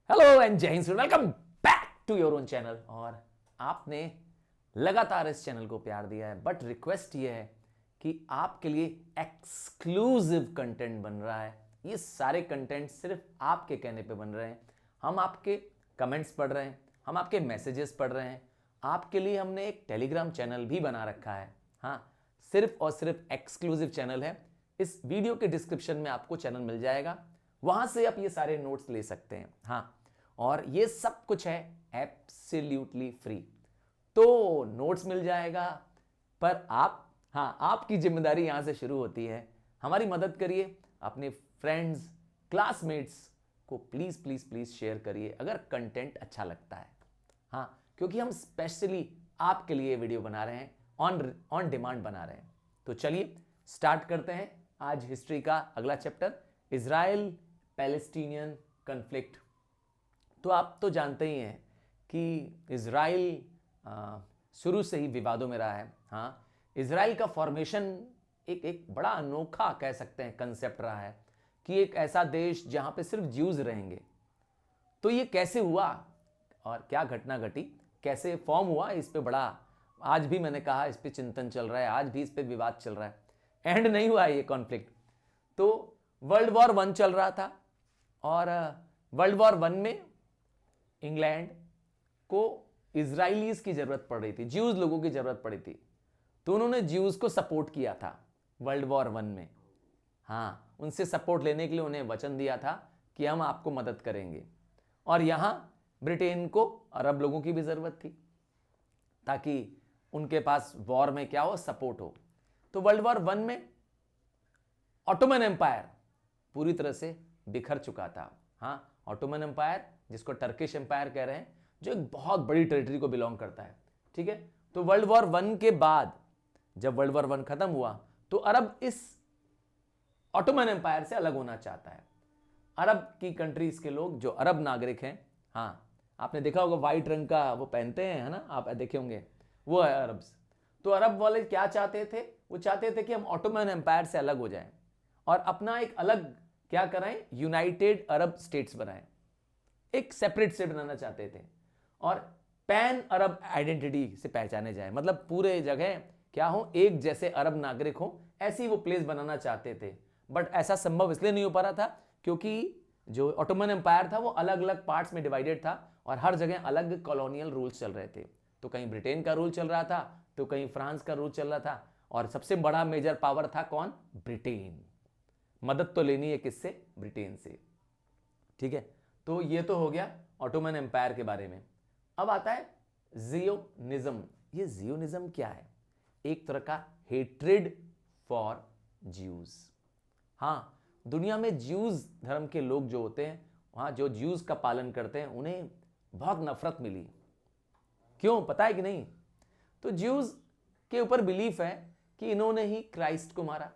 Hello and जय हिंद, welcome back to your own channel. और आपने लगातार इस चैनल को प्यार दिया है, बट रिक्वेस्ट ये है कि आपके लिए एक्सक्लूसिव कंटेंट बन रहा है। ये सारे कंटेंट सिर्फ आपके कहने पे बन रहे हैं। हम आपके कमेंट्स पढ़ रहे हैं, हम आपके मैसेजेस पढ़ रहे हैं। आपके लिए हमने एक टेलीग्राम चैनल भी बना रखा है। हाँ, सिर्फ और सिर्फ एक्सक्लूसिव चैनल है। इस वीडियो के डिस्क्रिप्शन में आपको चैनल मिल जाएगा, वहां से आप ये सारे नोट्स ले सकते हैं। हाँ, और ये सब कुछ है एब्सोल्युटली फ्री। तो नोट्स मिल जाएगा, पर आपकी जिम्मेदारी यहां से शुरू होती है। हमारी मदद करिए, अपने फ्रेंड्स, क्लासमेट्स को प्लीज प्लीज प्लीज शेयर करिए अगर कंटेंट अच्छा लगता है। हाँ, क्योंकि हम स्पेशली आपके लिए वीडियो बना रहे हैं, ऑन डिमांड बना रहे हैं। तो चलिए स्टार्ट करते हैं आज हिस्ट्री का अगला चैप्टर, इजराइल पैलेस्टीनियन कन्फ्लिक्ट। तो आप तो जानते ही हैं कि इजराइल शुरू से ही विवादों में रहा है। हाँ, इजराइल का फॉर्मेशन एक बड़ा अनोखा कह सकते हैं कंसेप्ट रहा है कि एक ऐसा देश जहां पे सिर्फ ज्यूज रहेंगे। तो ये कैसे हुआ और क्या घटना घटी, कैसे फॉर्म हुआ, इस पे बड़ा आज भी मैंने कहा इस पे चिंतन चल रहा है, आज भी इस पे विवाद चल रहा है। एंड नहीं हुआ ये कॉन्फ्लिक्ट। तो वर्ल्ड वॉर वन चल रहा था और वर्ल्ड वॉर वन में इंग्लैंड को इजराइलीज की जरूरत पड़ रही थी, ज्यूज लोगों की जरूरत पड़ी थी। तो उन्होंने ज्यूज को सपोर्ट किया था वर्ल्ड वॉर वन में। हाँ, उनसे सपोर्ट लेने के लिए उन्हें वचन दिया था कि हम आपको मदद करेंगे। और यहां ब्रिटेन को अरब लोगों की भी जरूरत थी ताकि उनके पास वॉर में क्या हो, सपोर्ट हो। तो वर्ल्ड वॉर वन में ऑटोमन एम्पायर पूरी तरह से बिखर चुका था। हाँ, ऑटोमन एम्पायर जिसको टर्किश एम्पायर कह रहे हैं, जो एक बहुत बड़ी टेरिटरी को बिलोंग करता है। ठीक है, तो वर्ल्ड वॉर वन के बाद जब वर्ल्ड वॉर वन खत्म हुआ तो अरब इस ऑटोमन एम्पायर से अलग होना चाहता है। अरब की कंट्रीज के लोग जो अरब नागरिक हैं, हाँ आपने देखा होगा व्हाइट रंग का वो पहनते हैं, है ना, आप देखे होंगे, वो है अरब्स। तो अरब वाले क्या चाहते थे, वो चाहते थे कि हम ऑटोमन एम्पायर से अलग हो जाएं और अपना एक अलग क्या कराएं, यूनाइटेड अरब स्टेट्स बनाएं, एक सेपरेट स्टेट बनाना चाहते थे और पैन अरब आइडेंटिटी से पहचाने जाए, मतलब पूरे जगह क्या हो, एक जैसे अरब नागरिक हो, ऐसी वो प्लेस बनाना चाहते थे। बट ऐसा संभव इसलिए नहीं हो पा रहा था क्योंकि जो ऑटोमन एम्पायर था वो अलग अलग पार्ट्स में डिवाइडेड था और हर जगह अलग कॉलोनियल रूल्स चल रहे थे। तो कहीं ब्रिटेन का रूल चल रहा था, तो कहीं फ्रांस का रूल चल रहा था, और सबसे बड़ा मेजर पावर था कौन, ब्रिटेन। मदद तो लेनी है किससे, ब्रिटेन से। ठीक है, तो ये तो हो गया ऑटोमन एम्पायर के बारे में। अब आता है जियोनिज्म। ये जियोनिज्म क्या है, एक तरह का हेट्रेड फॉर ज्यूज। हाँ, दुनिया में ज्यूज धर्म के लोग जो होते हैं, वहां जो ज्यूज का पालन करते हैं, उन्हें बहुत नफरत मिली। क्यों, पता है कि नहीं? तो ज्यूज के ऊपर बिलीफ है कि इन्होंने ही क्राइस्ट को मारा।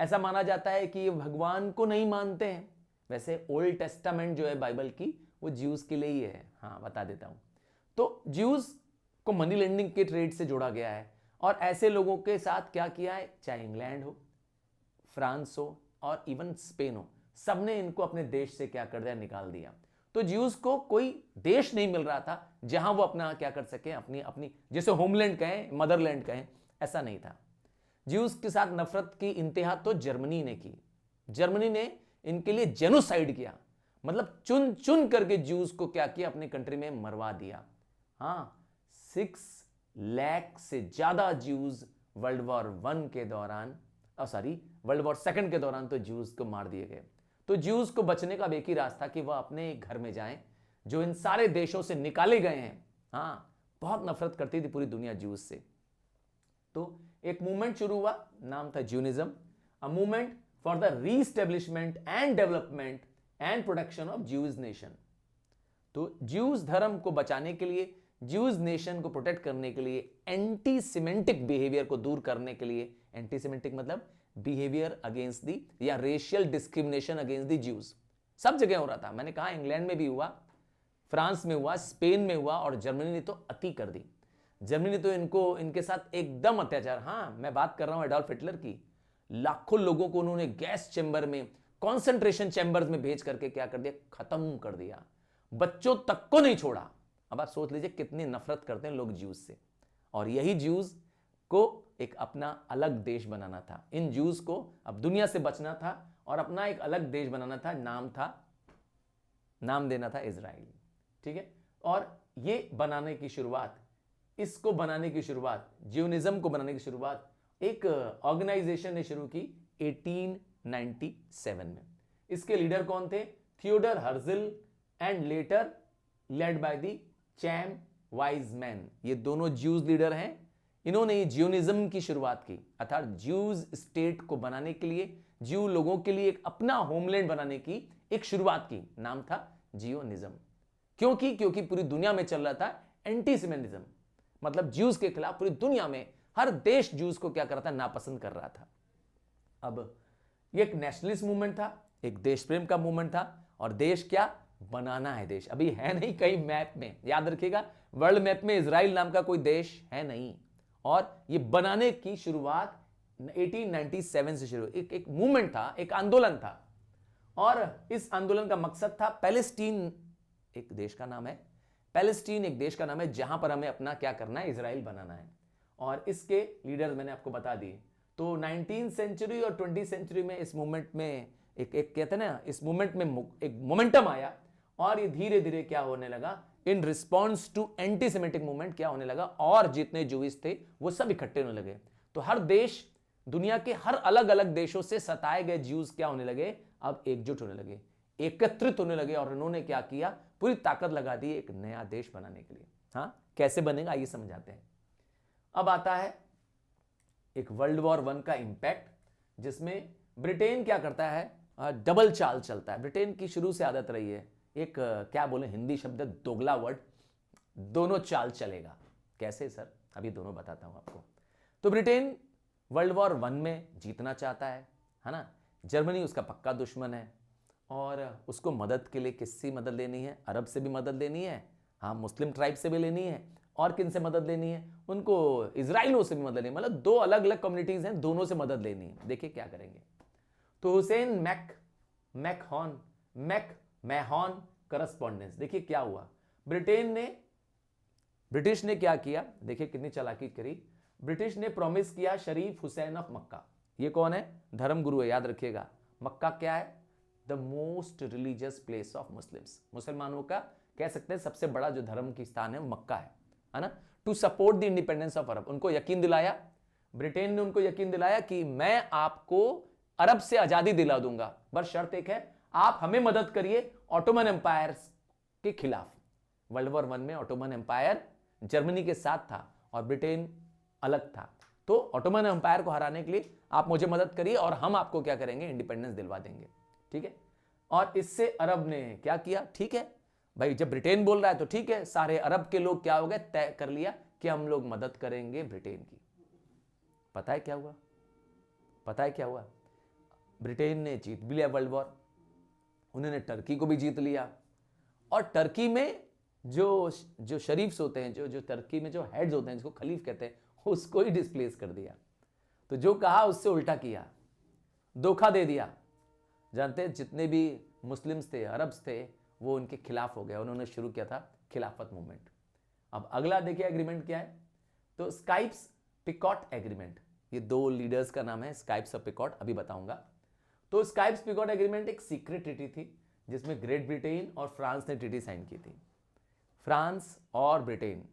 ऐसा माना जाता है कि ये भगवान को नहीं मानते हैं। वैसे ओल्ड टेस्टामेंट जो है बाइबल की, वो ज्यूज के लिए ही है। हाँ, बता देता हूं। तो ज्यूज को मनी लेंडिंग के ट्रेड से जोड़ा गया है और ऐसे लोगों के साथ क्या किया है, चाहे इंग्लैंड हो, फ्रांस हो और इवन स्पेन हो, सबने इनको अपने देश से क्या कर दिया, निकाल दिया। तो ज्यूज को कोई देश नहीं मिल रहा था जहां वो अपना क्या कर सके, अपनी अपनी जैसे होमलैंड कहें, मदरलैंड कहें, ऐसा नहीं था। ज्यूज के साथ नफरत की इंतहा तो जर्मनी ने की। जर्मनी ने इनके लिए जेनोसाइड किया, मतलब चुन चुन करके ज्यूज को क्या किया, अपनी कंट्री में मरवा दिया। हाँ, 6 लाख से ज्यादा ज्यूज वर्ल्ड वॉर वन के दौरान, वर्ल्ड वॉर सेकंड के दौरान तो ज्यूज को मार दिए गए। तो ज्यूज को बचने का एक ही रास्ता कि वह अपने घर में जाएं जो इन सारे देशों से निकाले गए हैं। हाँ, बहुत नफरत करती थी पूरी दुनिया ज्यूज से। तो एक मूवमेंट शुरू हुआ, नाम था Zionism, a movement for the reestablishment and development and protection of Jews nation. तो ज्यूज धर्म को बचाने के लिए, ज्यूज नेशन को प्रोटेक्ट करने के लिए, एंटी सिमेंटिक बिहेवियर को दूर करने के लिए, एंटी सिमेंटिक मतलब बिहेवियर अगेंस्ट दी या racial discrimination against the Jews, सब जगह हो रहा था। मैंने कहा इंग्लैंड में भी हुआ, फ्रांस में हुआ, स्पेन में हुआ, और जर्मनी ने तो अति कर दी। जर्मनी ने तो इनके साथ एकदम अत्याचार। हाँ, मैं बात कर रहा हूं एडॉल्फ हिटलर की। लाखों लोगों को उन्होंने गैस चैम्बर में, कॉन्सेंट्रेशन चैम्बर्स में भेज करके क्या कर दिया, खत्म कर दिया। बच्चों तक को नहीं छोड़ा। अब आप सोच लीजिए कितनी नफरत करते हैं लोग ज्यूज से, और यही ज्यूज को एक अपना अलग देश बनाना था। इन ज्यूज को अब दुनिया से बचना था और अपना एक अलग देश बनाना था। नाम देना था इजराइल। ठीक है, और ये बनाने की शुरुआत, इसको बनाने की शुरुआत, जियोनिज्म को बनाने की शुरुआत एक ऑर्गेनाइजेशन ने शुरू की 1897 में। इसके लीडर कौन थे? Theodor Herzl and later led by the Chaim Weizmann. ये दोनों ज्यूज लीडर हैं। इन्होंने जियोनिज्म की शुरुआत की, अर्थात ज्यूज स्टेट को बनाने के लिए, ज्यू लोगों के लिए एक अपना होमलैंड बनाने की एक शुरुआत की। नाम था जियोनिज्म। क्योंकि पूरी दुनिया में चल रहा था एंटीसेमिटिज्म, मतलब ज्यूज के खिलाफ पूरी दुनिया में हर देश ज्यूज को क्या कर रहा था? नापसंद कर रहा था। अब ये एक नेशनलिस्ट मूवमेंट था, एक देश प्रेम का मूवमेंट था, और देश क्या बनाना है। देश अभी है नहीं कहीं मैप में, याद रखिएगा, वर्ल्ड मैप में इजराइल नाम का कोई देश है नहीं। और ये बनाने की शुरुआत 1897 से शुरू, एक मूवमेंट था, एक आंदोलन था। और इस आंदोलन का मकसद था, पैलेस्टीन एक देश का नाम है, पैलेस्टीन एक देश का नाम है जहां पर हमें अपना क्या करना है? इजराइल बनाना है। और इसके लीडर्स मैंने आपको बता दिए। तो 19th सेंचुरी और 20th सेंचुरी में इस मूवमेंट में एक कहते हैं ना, इस मूवमेंट में एक मोमेंटम आया, और ये धीरे धीरे क्या होने लगा? इन रिस्पॉन्स टू एंटीसेमेटिक मूवमेंट क्या होने लगा? और जितने जूइश थे वो सब इकट्ठे होने लगे। तो हर देश, दुनिया के हर अलग अलग देशों से सताए गए ज्यूज क्या होने लगे? अब एकजुट होने लगे, एकत्रित होने लगे, और उन्होंने क्या किया? पूरी ताकत लगा दी एक नया देश बनाने के लिए। हाँ, कैसे बनेगा आइए समझाते हैं। अब आता है एक वर्ल्ड वॉर 1 का इंपैक्ट, जिसमें ब्रिटेन क्या करता है? डबल चाल चलता है। ब्रिटेन की शुरू से आदत रही है, एक क्या बोले हिंदी शब्द दोगला वर्ड, दोनों चाल चलेगा। कैसे सर? अभी दोनों बताता हूं आपको। तो ब्रिटेन वर्ल्ड वॉर 1 में जीतना चाहता है ना। जर्मनी उसका पक्का दुश्मन है, और उसको मदद के लिए किससे मदद लेनी है? अरब से भी मदद लेनी है, हाँ, मुस्लिम ट्राइब से भी लेनी है, और किन से मदद लेनी है? उनको इजराइलों से भी मदद लेनी है। मतलब दो अलग अलग कम्युनिटीज हैं, दोनों से मदद लेनी है। देखिए क्या करेंगे। तो हुसैन मैकमहोन करस्पॉन्डेंस, देखिए क्या हुआ। ब्रिटिश ने क्या किया? देखिए कितनी चालाकी करी। ब्रिटिश ने प्रॉमिस किया शरीफ हुसैन ऑफ मक्का। ये कौन है? धर्म गुरु है, याद रखिएगा। मक्का क्या है? The most religious place of Muslims. मुसलमानों का कह सकते हैं सबसे बड़ा जो धर्म की स्थान है वो मक्का है ना। To support the independence of Arab, उनको यकीन दिलाया, ब्रिटेन ने उनको यकीन दिलाया कि मैं आपको अरब से आजादी दिला दूंगा, बस शर्त एक है, आप हमें मदद करिए ऑटोमन एम्पायर के खिलाफ। वर्ल्ड वॉर 1 में ऑटोमन एम्पायर जर्मनी के साथ था और ब्रिटेन अलग था। तो ऑटोमन एम्पायर को हराने के लिए आप मुझे मदद करिए और हम आपको क्या करेंगे? इंडिपेंडेंस दिलवा देंगे। ठीक है। और इससे अरब ने क्या किया? ठीक है भाई, जब ब्रिटेन बोल रहा है तो ठीक है। सारे अरब के लोग क्या हो गए? तय कर लिया कि हम लोग मदद करेंगे ब्रिटेन की। पता है क्या हुआ? ब्रिटेन ने जीत भी लिया वर्ल्ड वॉर, उन्होंने टर्की को भी जीत लिया, और टर्की में जो शरीफ्स होते हैं, जो टर्की में जो हेड्स होते हैं, जिसको खलीफ कहते हैं, उसको ही डिस्प्लेस कर दिया। तो जो कहा उससे उल्टा किया, धोखा दे दिया। जानते हैं जितने भी मुस्लिम्स थे, अरब्स थे, वो उनके खिलाफ हो गए। उन्होंने शुरू किया था खिलाफत मूवमेंट। अब अगला देखिए एग्रीमेंट क्या है। तो स्काइप्स पिकॉट एग्रीमेंट, ये दो लीडर्स का नाम है, स्काइप्स और पिकॉट, अभी बताऊंगा। तो स्काइप्स पिकॉट एग्रीमेंट एक सीक्रेट ट्रीटी थी जिसमें ग्रेट ब्रिटेन और फ्रांस ने ट्रीटी साइन की थी। फ्रांस और ब्रिटेन,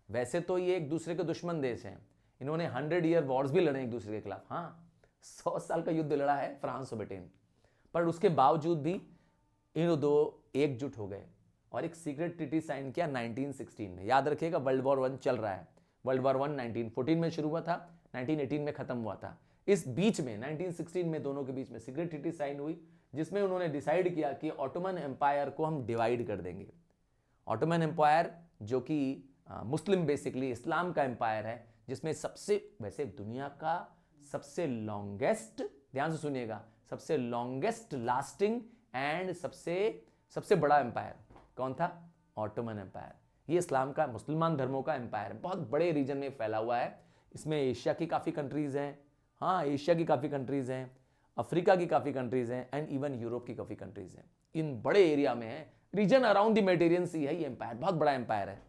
वैसे तो ये एक दूसरे के दुश्मन देश हैं, इन्होंने 100 ईयर वॉर्स भी लड़े एक दूसरे के खिलाफ। हाँ, 100 साल का युद्ध लड़ा है फ्रांस और ब्रिटेन, पर उसके बावजूद भी इन दो एकजुट हो गए और एक सीक्रेट ट्रीटी साइन किया 1916 में। याद रखिएगा वर्ल्ड वॉर 1 चल रहा है। वर्ल्ड वॉर 1 1914 में शुरू हुआ था, 1918 में खत्म हुआ था। इस बीच में 1916 में दोनों के बीच में सीक्रेट ट्रीटी साइन हुई, जिसमें उन्होंने डिसाइड किया कि ऑटोमन एम्पायर को हम डिवाइड कर देंगे। ऑटोमन एम्पायर जो कि मुस्लिम बेसिकली इस्लाम का एम्पायर है, जिसमें सबसे, वैसे दुनिया का सबसे लॉन्गेस्ट, ध्यान से सुनिएगा, सबसे लॉन्गेस्ट लास्टिंग एंड सबसे बड़ा एम्पायर कौन था? Ottoman empire. ये इस्लाम का, मुसलमान धर्मों का एम्पायर, बहुत बड़े रीजन में फैला हुआ है। इसमें एशिया की काफ़ी कंट्रीज़ हैं, हाँ एशिया की काफ़ी कंट्रीज़ हैं, अफ्रीका की काफ़ी कंट्रीज़ हैं, एंड इवन यूरोप की काफ़ी कंट्रीज़ हैं। इन बड़े एरिया में है, रीजन अराउंड द मेडिटेरियन सी है ये एम्पायर, बहुत बड़ा एम्पायर है।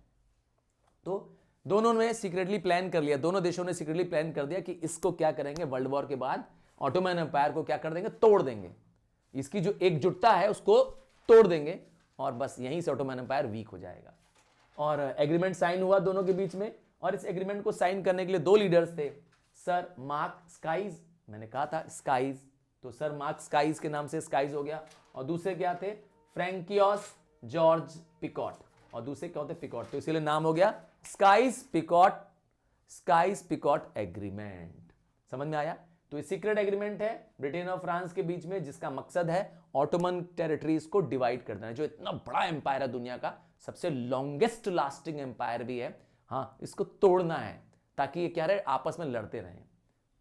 तो दोनों ने सीक्रेटली प्लान कर लिया, दोनों देशों ने सीक्रेटली प्लान कर दिया कि इसको क्या करेंगे, वर्ल्ड वॉर के बाद ऑटोमन एम्पायर को क्या कर देंगे, तोड़ देंगे, इसकी जो एकजुटता है उसको तोड़ देंगे, और बस यहीं से ऑटोमन एम्पायर वीक हो जाएगा। और एग्रीमेंट साइन हुआ दोनों के बीच में, और इस एग्रीमेंट को साइन करने के लिए दो लीडर्स थे, सर मार्क स्काइज, मैंने कहा था स्काइज, तो सर मार्क स्काइज के नाम से स्काइज हो गया, और दूसरे क्या थे, फ्रैंकियोस जॉर्ज पिकॉट, और दूसरे क्या होते, पिकॉट, तो इसीलिए नाम हो गया स्काइज पिकॉट एग्रीमेंट। समझ में आया? तो ये सीक्रेट एग्रीमेंट है ब्रिटेन और फ्रांस के बीच में, जिसका मकसद है ऑटोमन टेरिटरीज को डिवाइड कर देना, जो इतना बड़ा एम्पायर है, दुनिया का सबसे लॉन्गेस्ट लास्टिंग एम्पायर भी है, हाँ, इसको तोड़ना है ताकि ये क्या रहे, आपस में लड़ते रहें।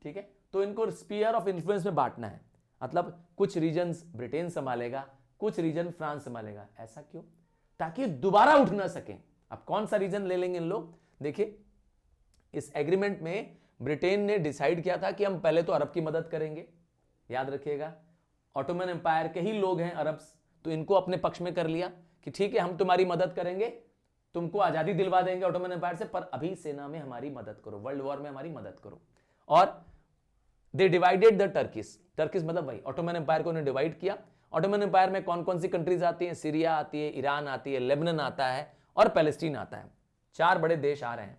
ठीक है, तो इनको स्फीयर ऑफ इन्फ्लुएंस में बांटना है, मतलब कुछ रीजन्स ब्रिटेन संभालेगा, कुछ रीजन फ्रांस संभालेगा। ऐसा क्यों? ताकि दोबारा उठ ना सके। अब कौन सा रीजन ले लेंगे इन लोग? देखिए, इस एग्रीमेंट में ब्रिटेन ने डिसाइड किया था कि हम पहले तो अरब की मदद करेंगे, याद रखिएगा, ऑटोमन एम्पायर के ही लोग हैं अरब्स, तो इनको अपने पक्ष में कर लिया कि ठीक है हम तुम्हारी मदद करेंगे, तुमको आजादी दिलवा देंगे ऑटोमन एम्पायर से, पर अभी सेना में हमारी मदद करो, वर्ल्ड वॉर में हमारी मदद करो। और they divided the Turkish, Turkish मतलब वही ऑटोमन एम्पायर को उन्हें डिवाइड किया। ऑटोमन एम्पायर में कौन कौन सी कंट्रीज आती हैं? सीरिया आती है, ईरान आती है, लेबनान आता है, और पैलेस्टीन आता है। चार बड़े देश आ रहे हैं,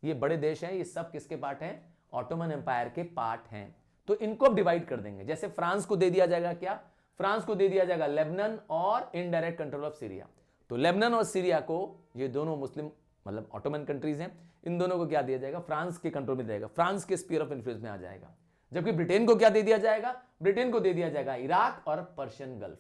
ये बड़े देश हैं, ये सब किसके पार्ट हैं? ऑटोमन एम्पायर के पार्ट हैं। तो इनको अब डिवाइड कर देंगे, जैसे फ्रांस को दे दिया जाएगा क्या? फ्रांस को दे दिया जाएगा लेबनान और इनडायरेक्ट कंट्रोल ऑफ सीरिया। तो लेबनान और सीरिया को, ये दोनों मुस्लिम मतलब ऑटोमन कंट्रीज हैं, इन दोनों को क्या दिया जाएगा? फ्रांस के कंट्रोल में जाएगा, फ्रांस के स्फीयर ऑफ इन्फ्लुएंस में आ जाएगा। जबकि ब्रिटेन को क्या दे दिया जाएगा? ब्रिटेन को दे दिया जाएगा इराक और पर्शियन गल्फ,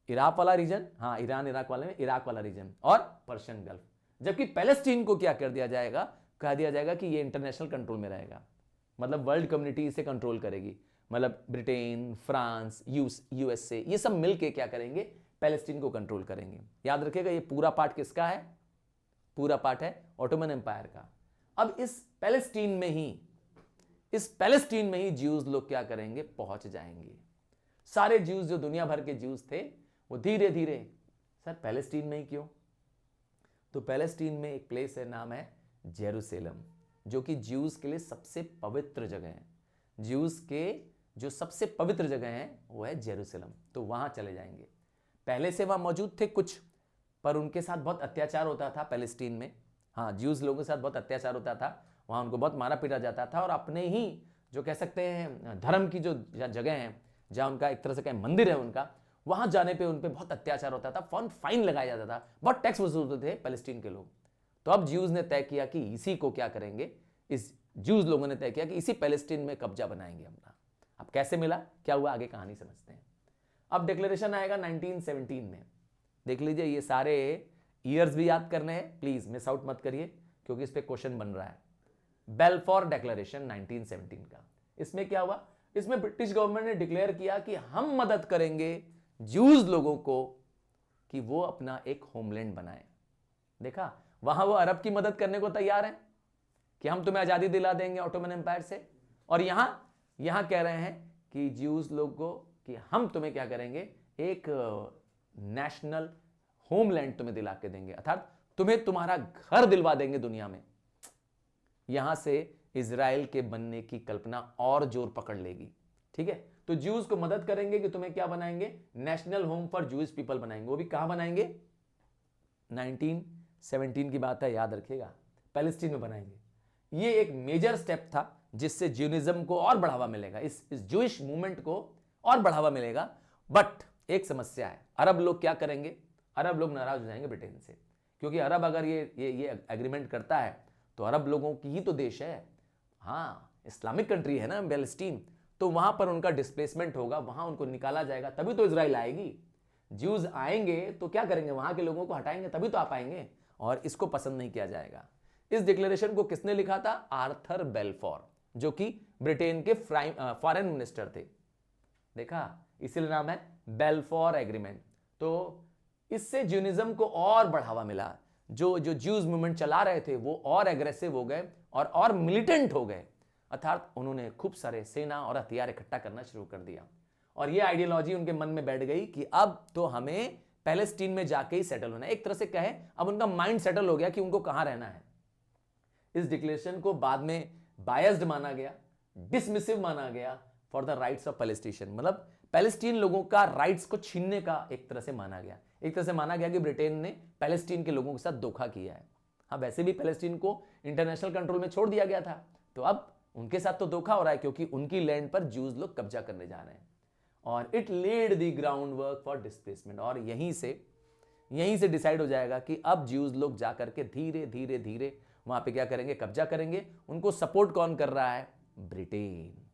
इराक वाला रीजन, हाँ, ईरान इराक वाले में इराक वाला रीजन और पर्शियन गल्फ। जबकि पैलेस्टीन को क्या कर दिया जाएगा? कह दिया जाएगा कि ये इंटरनेशनल कंट्रोल में रहेगा, मतलब वर्ल्ड कम्युनिटी इसे कंट्रोल करेगी, मतलब ब्रिटेन, फ्रांस, यूएसए, ये सब मिलके क्या करेंगे? पैलेस्टीन को कंट्रोल करेंगे। याद रखिएगा, ये पूरा पार्ट किसका है? पूरा पार्ट है ऑटोमन एम्पायर का। अब इस पैलेस्टीन में ही ज्यूज लोग क्या करेंगे? पहुंच जाएंगे। सारे ज्यूज जो दुनिया भर के ज्यूज थे वो धीरे धीरे, सर पैलेस्टीन में ही क्यों? तो पैलेस्टीन में एक प्लेस है, नाम है जेरूसलम, जो कि ज्यूज के लिए सबसे पवित्र जगह है। ज्यूज के जो सबसे पवित्र जगह है वो है जेरूसलम, तो वहां चले जाएंगे। पहले से वहां मौजूद थे कुछ, पर उनके साथ बहुत अत्याचार होता था पैलेस्टीन में, हाँ, ज्यूज लोगों के साथ बहुत अत्याचार होता था, वहां उनको बहुत मारा पीटा जाता था, और अपने ही जो कह सकते हैं धर्म की जो जगह है, जहां उनका एक तरह से कहें मंदिर है उनका, वहां जाने पे उन पे बहुत अत्याचार होता था, फाइन लगाया जाता था, बहुत टैक्स वसूलते थे पैलेस्टीन के लोग। तो अब ज्यूज ने तय किया कि इसी को क्या करेंगे, इस ज्यूज लोगों ने तय किया कि इसी पैलेस्टीन में कब्जा बनाएंगे अपना। अब कैसे मिला, क्या हुआ, आगे कहानी समझते हैं। अब डिक्लेरेशन आएगा 1917 में, देख लीजिए, ये सारे ईयर्स भी याद करने हैं, प्लीज मिस आउट मत करिए, क्योंकि इस पे क्वेश्चन बन रहा है। बेल्फोर डिक्लेरेशन 1917 का, इसमें क्या हुआ? इसमें ब्रिटिश गवर्नमेंट ने डिक्लेयर किया कि हम मदद करेंगे ज्यूज लोगों को कि वो अपना एक होमलैंड बनाए। देखा, वहां वो अरब की मदद करने को तैयार हैं कि हम तुम्हें आजादी दिला देंगे ऑटोमन एम्पायर से, और यहां कह रहे हैं कि ज्यूज लोग को कि हम तुम्हें क्या करेंगे, एक नेशनल होमलैंड तुम्हें दिला के देंगे, अर्थात तुम्हें तुम्हारा घर दिलवा देंगे दुनिया में। यहां से इजराइल के बनने की कल्पना और जोर पकड़ लेगी। ठीक है, तो ज्यूज को मदद करेंगे कि तुम्हें क्या बनाएंगे? National home for Jewish people बनाएंगे। वो भी कहां बनाएंगे? 1917 की बात है, याद रखिएगा, पैलेस्टीन में बनाएंगे। ये एक मेजर स्टेप था जिससे ज्यूनिज्म को और बढ़ावा मिलेगा, इस ज्यूइश मूवमेंट को और बढ़ावा मिलेगा। बट एक समस्या है, अरब लोग क्या करेंगे? अरब लोग नाराज हो जाएंगे ब्रिटेन से, क्योंकि अरब अगर ये एग्रीमेंट करता है तो अरब लोगों की ही तो देश है, हाँ, इस्लामिक कंट्री है ना पैलेस्टीन, तो वहां पर उनका डिस्प्लेसमेंट होगा, वहां उनको निकाला जाएगा, तभी तो इजराइल आएगी। ज्यूज आएंगे तो क्या करेंगे? वहां के लोगों को हटाएंगे, तभी तो आप आएंगे, और इसको पसंद नहीं किया जाएगा। इस डिक्लेरेशन को किसने लिखा था? आर्थर बेल्फोर, जो कि ब्रिटेन के फॉरेन मिनिस्टर थे। देखा, इसीलिए नाम है बेल्फोर एग्रीमेंट। तो इससे ज्यूनिज्म को और बढ़ावा मिला, जो ज्यूज मूवमेंट चला रहे थे वो और एग्रेसिव हो गए और मिलिटेंट हो गए, अर्थात उन्होंने खूब सारे सेना और हथियार इकट्ठा करना शुरू कर दिया। और ये आइडियोलॉजी उनके मन में बैठ गई कि अब तो हमें पैलेस्टीन में जाके ही सेटल होना है। एक तरह से कहे अब उनका माइंड सेटल हो गया कि उनको कहां रहना है। इस डिक्लेरेशन को बाद में बायस्ड माना गया, डिसमिसिव माना गया फॉर द राइट्स ऑफ पैलेस्टीशियन, मतलब पैलेस्टीन लोगों का राइट्स को छीनने का एक तरह से माना गया। एक तरह से माना गया कि ब्रिटेन ने पैलेस्टीन के लोगों के साथ धोखा किया है। हाँ, वैसे भी पैलेस्टीन को इंटरनेशनल कंट्रोल में छोड़ दिया गया था, तो अब उनके साथ तो धोखा हो रहा है क्योंकि उनकी लैंड पर ज्यूज लोग कब्जा करने जा रहे हैं। और it led the ground work for displacement, और यहीं से डिसाइड हो जाएगा कि अब ज्यूज लोग जाकर के धीरे धीरे धीरे वहां पे क्या करेंगे, कब्जा करेंगे। उनको सपोर्ट कौन कर रहा है? ब्रिटेन।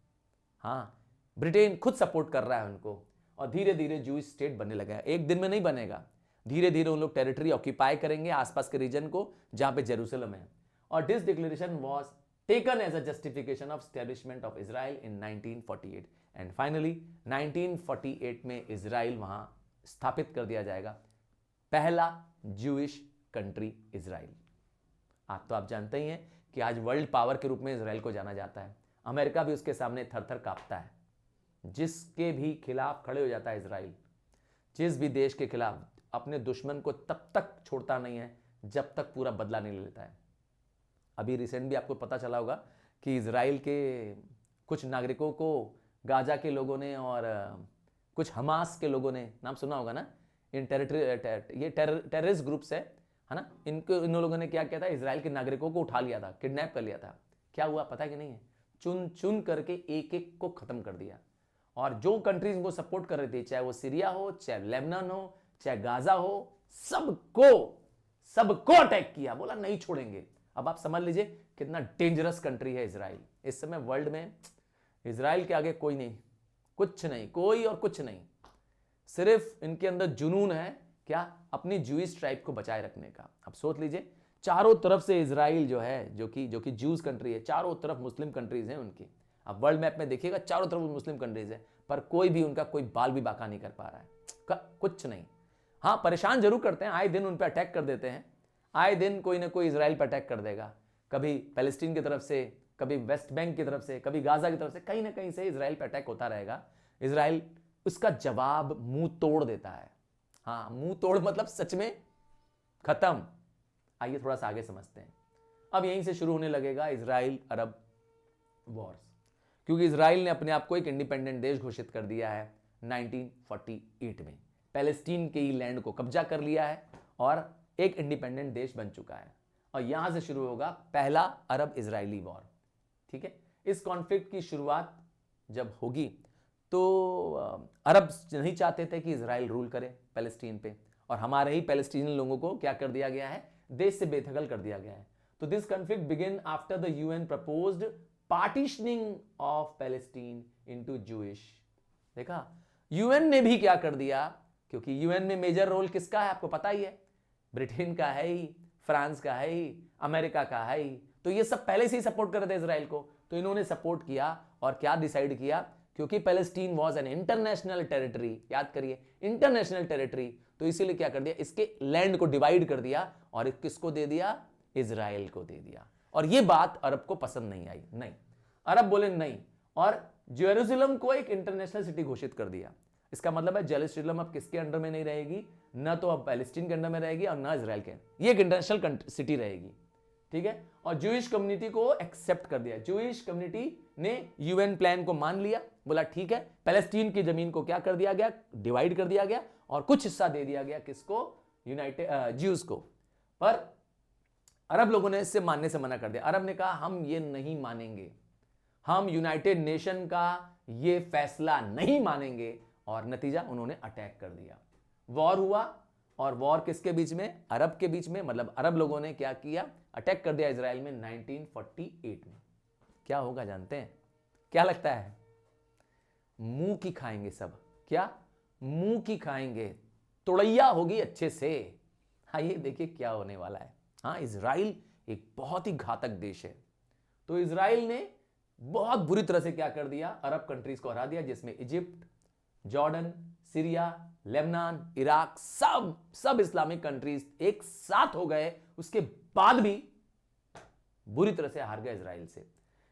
हाँ, ब्रिटेन खुद सपोर्ट कर रहा है उनको, और धीरे धीरे जूइश स्टेट बनने लगा है। एक दिन में नहीं बनेगा, धीरे धीरे उन लोग टेरिटरी ऑक्यूपाई करेंगे आसपास के रीजन को जहां पे जेरूसलम है। और this declaration was taken as a justification of establishment of Israel in 1948 and finally 1948 में इजराइल वहां स्थापित कर दिया जाएगा, पहला जूइश कंट्री इजराइल। आज तो आप जानते ही हैं कि आज वर्ल्ड पावर के रूप में इजराइल को जाना जाता है। अमेरिका भी उसके सामने थर थर कांपता है। जिसके भी खिलाफ खड़े हो जाता है इजराइल, जिस भी देश के खिलाफ, अपने दुश्मन को तब तक छोड़ता नहीं है जब तक पूरा बदला नहीं ले लेता है। अभी रिसेंट भी आपको पता चला होगा कि इजराइल के कुछ नागरिकों को गाजा के लोगों ने और कुछ हमास के लोगों ने, नाम सुना होगा ना, इन ये टेररिस्ट ग्रुप्स है ना, इन लोगों ने क्या किया था, इजराइल के नागरिकों को उठा लिया था, किडनैप कर लिया था। क्या हुआ पता है कि नहीं है? चुन चुन करके एक एक को खत्म कर दिया। और जो कंट्रीज इनको सपोर्ट कर रही थी, चाहे वो सीरिया हो, चाहे लेबनान हो, चाहे गाजा हो, सबको अटैक किया, बोला नहीं छोड़ेंगे। अब आप समझ लीजिए कितना डेंजरस कंट्री है इजराइल। इस समय वर्ल्ड में इजराइल के आगे कोई नहीं, कुछ नहीं, कोई और कुछ नहीं। सिर्फ इनके अंदर जुनून है क्या, अपनी जूइश ट्राइब को बचाए रखने का। अब सोच लीजिए चारों तरफ से इजराइल जो है, जो कि जूस कंट्री है, चारों तरफ मुस्लिम कंट्रीज हैं उनकी। अब वर्ल्ड मैप में देखिएगा चारों तरफ मुस्लिम कंट्रीज है, पर कोई भी उनका कोई बाल भी बाका नहीं कर पा रहा है, कुछ नहीं। हाँ, परेशान जरूर करते हैं, आए दिन उन पर अटैक कर देते हैं, आए दिन कोई ना कोई इजराइल पर अटैक कर देगा, कभी पैलेस्टीन की तरफ से, कभी वेस्ट बैंक की तरफ से, कभी गाजा की तरफ से, कहीं ना कहीं से इजराइल पर अटैक होता रहेगा। इजराइल उसका जवाब मुंह तोड़ देता है। हाँ, मुंह तोड़ मतलब सच में खत्म। आइए थोड़ा सा आगे समझते हैं। अब यहीं से शुरू होने लगेगा इजराइल अरब वॉर्स, क्योंकि इजराइल ने अपने आप को एक इंडिपेंडेंट देश घोषित कर दिया है 1948 में। पैलेस्टीन के ही लैंड को कब्जा कर लिया है और एक इंडिपेंडेंट देश बन चुका है। और यहां से शुरू होगा पहला अरब इजरायली वॉर। ठीक है, इस कॉन्फ्लिक्ट की शुरुआत जब होगी तो अरब नहीं चाहते थे कि इजराइल रूल करे पैलेस्टीन पे, और हमारे ही पैलेस्टीनी लोगों को क्या कर दिया गया है, देश से बेदखल कर दिया गया है। तो this conflict begin after the UN proposed partitioning of Palestine into Jewish. देखा, यूएन ने भी क्या कर दिया, क्योंकि यूएन में मेजर रोल किसका है आपको पता ही है, ब्रिटेन का है ही, फ्रांस का है ही, अमेरिका का है ही। तो ये सब पहले से ही सपोर्ट कर रहे थे इजराइल को, तो इन्होंने सपोर्ट किया और क्या डिसाइड किया, क्योंकि Palestine was an international territory, याद करिए इंटरनेशनल टेरिटरी, तो इसीलिए क्या कर दिया, इसके लैंड को डिवाइड कर दिया और किसको दे दिया, इजराइल को दे दिया। और ये बात अरब को पसंद नहीं आई, नहीं, अरब बोले नहीं, और जेरूसलम को एक इंटरनेशनल सिटी घोषित कर दिया। इसका मतलब है जेरूसलम अब किसके अंडर में नहीं रहेगी, न तो अब पैलेस्टीन के अंडर में रहेगी और न इजराइल के, ये एक इंटरनेशनल सिटी रहेगी। ठीक है, और जूइश कम्युनिटी को एक्सेप्ट कर दिया। जूइश कम्युनिटी ने यूएन प्लान को मान लिया, बोला ठीक है, पैलेस्टीन की जमीन को क्या कर दिया गया, डिवाइड कर दिया गया और कुछ हिस्सा दे दिया गया किसको, यूनाइटेड ज्यूज को। पर अरब लोगों ने इससे मानने से मना कर दिया। अरब ने कहा हम ये नहीं मानेंगे, हम यूनाइटेड नेशन का ये फैसला नहीं मानेंगे, और नतीजा उन्होंने अटैक कर दिया। वॉर हुआ, और वॉर किसके बीच में, अरब के बीच में, मतलब अरब लोगों ने क्या किया, अटैक कर दिया इजराइल में 1948 में। क्या होगा जानते हैं, क्या लगता है, मुंह की खाएंगे सब, क्या मुंह की खाएंगे, तुड़ैया होगी अच्छे से। आइए देखिए क्या होने वाला है। हाँ, इजराइल एक बहुत ही घातक देश है। तो इजराइल ने बहुत बुरी तरह से क्या कर दिया, अरब कंट्रीज को हरा दिया, जिसमें Egypt, Jordan, Syria, Lebanon, Iraq, सब इस्लामिक कंट्रीज एक साथ हो गए। उसके बाद भी बुरी तरह से हार गया इजराइल से।